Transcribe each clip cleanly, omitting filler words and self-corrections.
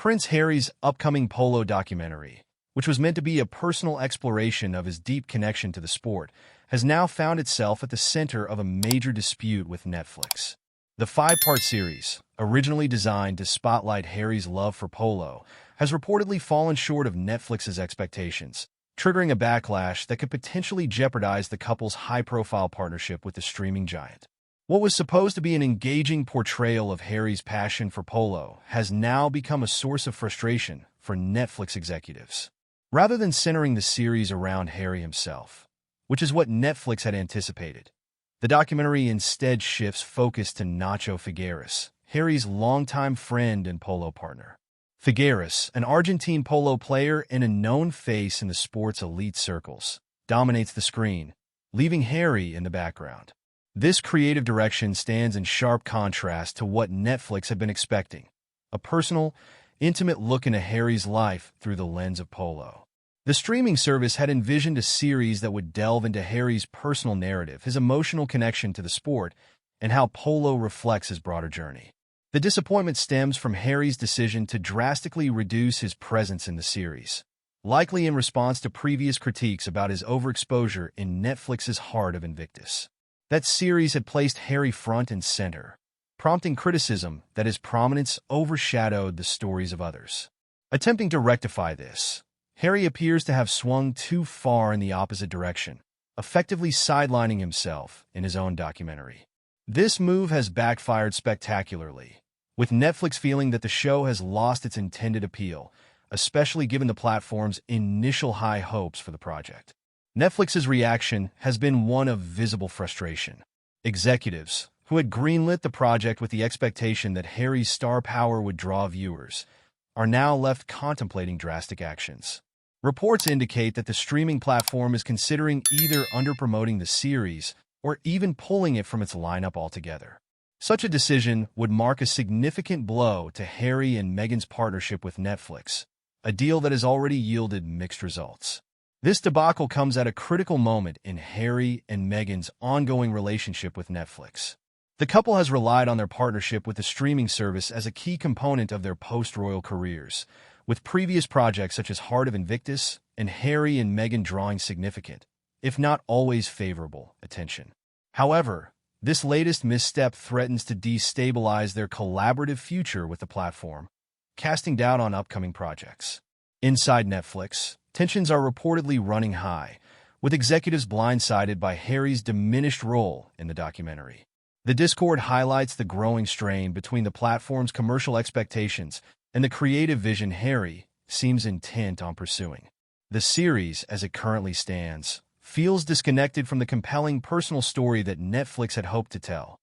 Prince Harry's upcoming Polo documentary, which was meant to be a personal exploration of his deep connection to the sport, has now found itself at the center of a major dispute with Netflix. The five-part series, originally designed to spotlight Harry's love for polo, has reportedly fallen short of Netflix's expectations, triggering a backlash that could potentially jeopardize the couple's high-profile partnership with the streaming giant. What was supposed to be an engaging portrayal of Harry's passion for polo has now become a source of frustration for Netflix executives. Rather than centering the series around Harry himself, which is what Netflix had anticipated, the documentary instead shifts focus to Nacho Figueras, Harry's longtime friend and polo partner. Figueras, an Argentine polo player and a known face in the sport's elite circles, dominates the screen, leaving Harry in the background. This creative direction stands in sharp contrast to what Netflix had been expecting, a personal, intimate look into Harry's life through the lens of polo. The streaming service had envisioned a series that would delve into Harry's personal narrative, his emotional connection to the sport, and how polo reflects his broader journey. The disappointment stems from Harry's decision to drastically reduce his presence in the series, likely in response to previous critiques about his overexposure in Netflix's Heart of Invictus. That series had placed Harry front and center, prompting criticism that his prominence overshadowed the stories of others. Attempting to rectify this, Harry appears to have swung too far in the opposite direction, effectively sidelining himself in his own documentary. This move has backfired spectacularly, with Netflix feeling that the show has lost its intended appeal, especially given the platform's initial high hopes for the project. Netflix's reaction has been one of visible frustration. Executives, who had greenlit the project with the expectation that Harry's star power would draw viewers, are now left contemplating drastic actions. Reports indicate that the streaming platform is considering either underpromoting the series or even pulling it from its lineup altogether. Such a decision would mark a significant blow to Harry and Meghan's partnership with Netflix, a deal that has already yielded mixed results. This debacle comes at a critical moment in Harry and Meghan's ongoing relationship with Netflix. The couple has relied on their partnership with the streaming service as a key component of their post-royal careers, with previous projects such as Heart of Invictus and Harry and Meghan drawing significant, if not always favorable, attention. However, this latest misstep threatens to destabilize their collaborative future with the platform, casting doubt on upcoming projects. Inside Netflix, tensions are reportedly running high, with executives blindsided by Harry's diminished role in the documentary. The discord highlights the growing strain between the platform's commercial expectations and the creative vision Harry seems intent on pursuing. The series, as it currently stands, feels disconnected from the compelling personal story that Netflix had hoped to tell,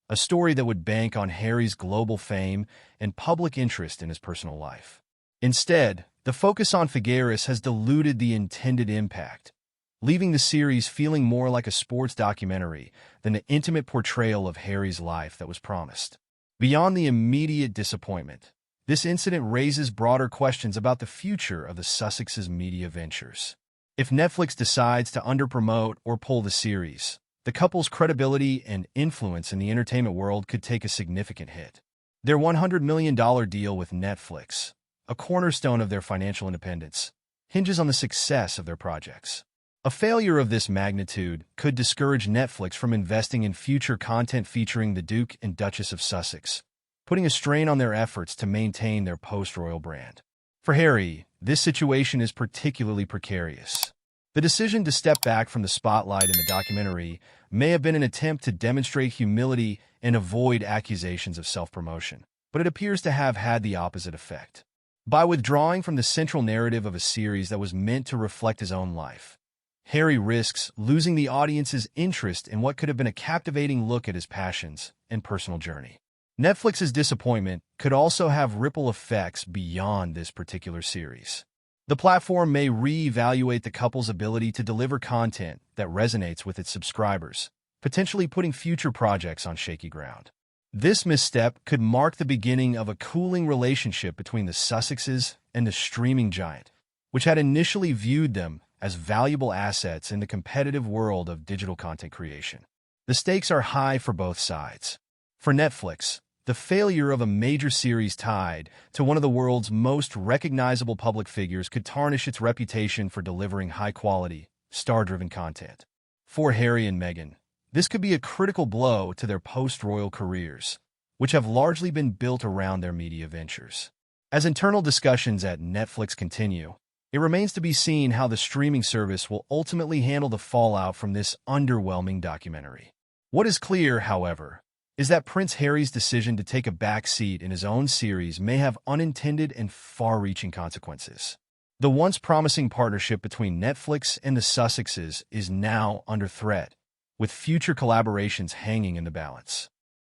a story that would bank on Harry's global fame and public interest in his personal life. Instead, the focus on Figueras has diluted the intended impact, leaving the series feeling more like a sports documentary than the intimate portrayal of Harry's life that was promised. Beyond the immediate disappointment, this incident raises broader questions about the future of the Sussexes' media ventures. If Netflix decides to underpromote or pull the series, the couple's credibility and influence in the entertainment world could take a significant hit. Their $100 million deal with Netflix, a cornerstone of their financial independence, hinges on the success of their projects. A failure of this magnitude could discourage Netflix from investing in future content featuring the Duke and Duchess of Sussex, putting a strain on their efforts to maintain their post-royal brand. For Harry, this situation is particularly precarious. The decision to step back from the spotlight in the documentary may have been an attempt to demonstrate humility and avoid accusations of self-promotion, but it appears to have had the opposite effect. By withdrawing from the central narrative of a series that was meant to reflect his own life, Harry risks losing the audience's interest in what could have been a captivating look at his passions and personal journey. Netflix's disappointment could also have ripple effects beyond this particular series. The platform may re-evaluate the couple's ability to deliver content that resonates with its subscribers, potentially putting future projects on shaky ground. This misstep could mark the beginning of a cooling relationship between the Sussexes and the streaming giant, which had initially viewed them as valuable assets in the competitive world of digital content creation. The stakes are high for both sides. For Netflix, The failure of a major series tied to one of the world's most recognizable public figures could tarnish its reputation for delivering high-quality, star-driven content. For Harry and Meghan, this could be a critical blow to their post-royal careers, which have largely been built around their media ventures. As internal discussions at Netflix continue, it remains to be seen how the streaming service will ultimately handle the fallout from this underwhelming documentary. What is clear, however, is that Prince Harry's decision to take a back seat in his own series may have unintended and far-reaching consequences. The once promising partnership between Netflix and the Sussexes is now under threat, with future collaborations hanging in the balance.